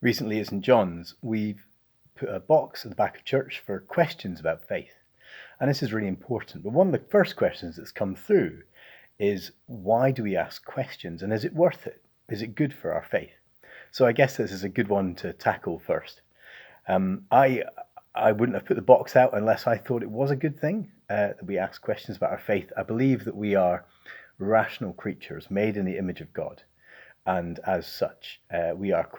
Recently at St John's, we've put a box at the back of church for questions about faith. And this is really important. But one of the first questions that's come through is, why do we ask questions? And is it worth it? Is it good for our faith? So I guess this is a good one to tackle first. I wouldn't have put the box out unless I thought it was a good thing that we ask questions about our faith. I believe that we are rational creatures made in the image of God. And as such, we are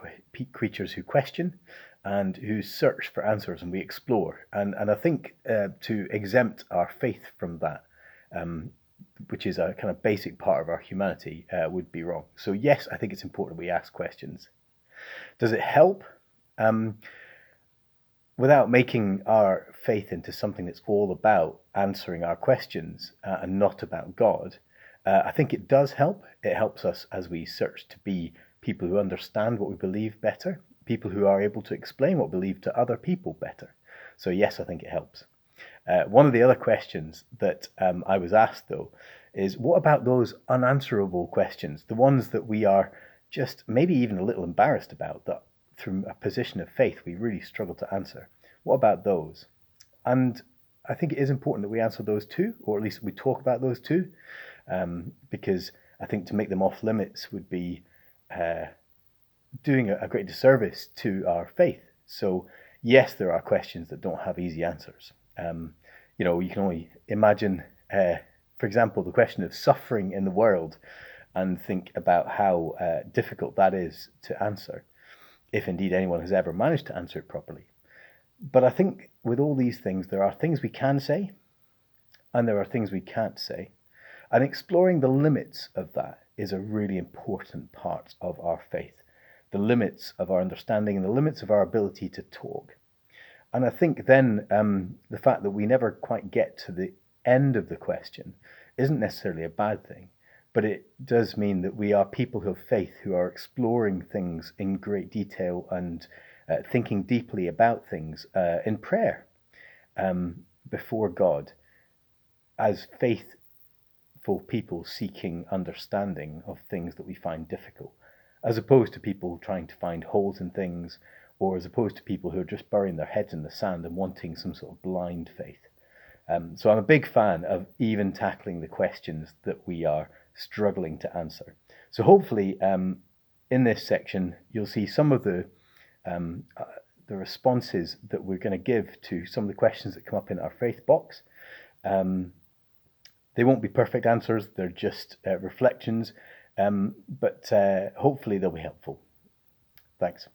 creatures who question and who search for answers, and we explore. And I think to exempt our faith from that, which is a kind of basic part of our humanity, would be wrong. So yes, I think it's important we ask questions. Does it help? Without making our faith into something that's all about answering our questions and not about God, I think it does help. It helps us as we search to be people who understand what we believe better, people who are able to explain what we believe to other people better. So yes, I think it helps. One of the other questions that I was asked, though, is what about those unanswerable questions, the ones that we are just maybe even a little embarrassed about, that through a position of faith we really struggle to answer? What about those? And I think it is important that we answer those too, or at least we talk about those too, because I think to make them off limits would be doing a great disservice to our faith. So yes, there are questions that don't have easy answers. You can only imagine, for example, the question of suffering in the world, and think about how difficult that is to answer, if indeed anyone has ever managed to answer it properly. But I think with all these things, there are things we can say, and there are things we can't say. And exploring the limits of that is a really important part of our faith. The limits of our understanding and the limits of our ability to talk. And I think then the fact that we never quite get to the end of the question isn't necessarily a bad thing, but it does mean that we are people of faith who are exploring things in great detail and thinking deeply about things in prayer before God, as faithful people seeking understanding of things that we find difficult, as opposed to people trying to find holes in things, or as opposed to people who are just burying their heads in the sand and wanting some sort of blind faith. So I'm a big fan of even tackling the questions that we are struggling to answer. So hopefully in this section you'll see some of the responses that we're going to give to some of the questions that come up in our faith box. They won't be perfect answers, they're just reflections, but hopefully they'll be helpful. Thanks.